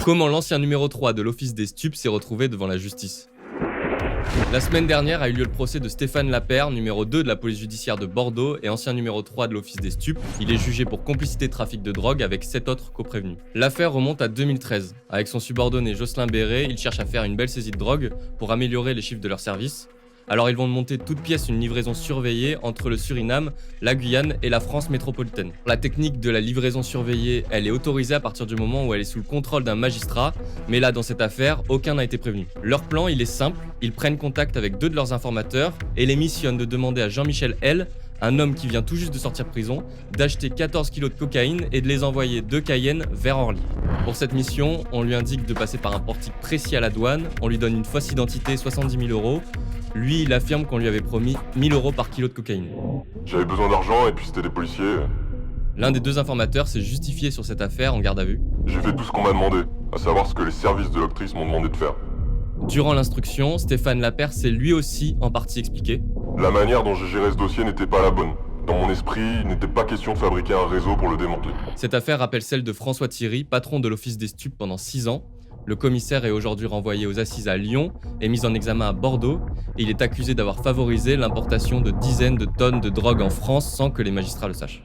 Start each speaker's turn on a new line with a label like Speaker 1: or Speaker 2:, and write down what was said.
Speaker 1: Comment l'ancien numéro 3 de l'Office des stupes s'est retrouvé devant la justice. La semaine dernière a eu lieu le procès de Stéphane Lapeyre, numéro 2 de la police judiciaire de Bordeaux et ancien numéro 3 de l'Office des stupes. Il est jugé pour complicité de trafic de drogue avec 7 autres coprévenus. L'affaire remonte à 2013. Avec son subordonné Jocelyn Béret, il cherche à faire une belle saisie de drogue pour améliorer les chiffres de leur service. Alors ils vont monter de toutes pièces une livraison surveillée entre le Suriname, la Guyane et la France métropolitaine. La technique de la livraison surveillée, elle est autorisée à partir du moment où elle est sous le contrôle d'un magistrat, mais là dans cette affaire, aucun n'a été prévenu. Leur plan, il est simple, ils prennent contact avec 2 de leurs informateurs et les missionnent de demander à Jean-Michel L, un homme qui vient tout juste de sortir de prison, d'acheter 14 kilos de cocaïne et de les envoyer de Cayenne vers Orly. Pour cette mission, on lui indique de passer par un portique précis à la douane, on lui donne une fausse identité, 70 000 €. Lui, il affirme qu'on lui avait promis 1 000 € par kilo de cocaïne.
Speaker 2: J'avais besoin d'argent et puis c'était des policiers.
Speaker 1: L'un des 2 informateurs s'est justifié sur cette affaire en garde à vue.
Speaker 2: J'ai fait tout ce qu'on m'a demandé, à savoir ce que les services de l'octrice m'ont demandé de faire.
Speaker 1: Durant l'instruction, Stéphane Lapeyre s'est lui aussi en partie expliqué.
Speaker 2: La manière dont j'ai géré ce dossier n'était pas la bonne. Dans mon esprit, il n'était pas question de fabriquer un réseau pour le démanteler.
Speaker 1: Cette affaire rappelle celle de François Thierry, patron de l'Office des stupes pendant 6 ans. Le commissaire est aujourd'hui renvoyé aux assises à Lyon et mis en examen à Bordeaux. Et il est accusé d'avoir favorisé l'importation de dizaines de tonnes de drogue en France sans que les magistrats le sachent.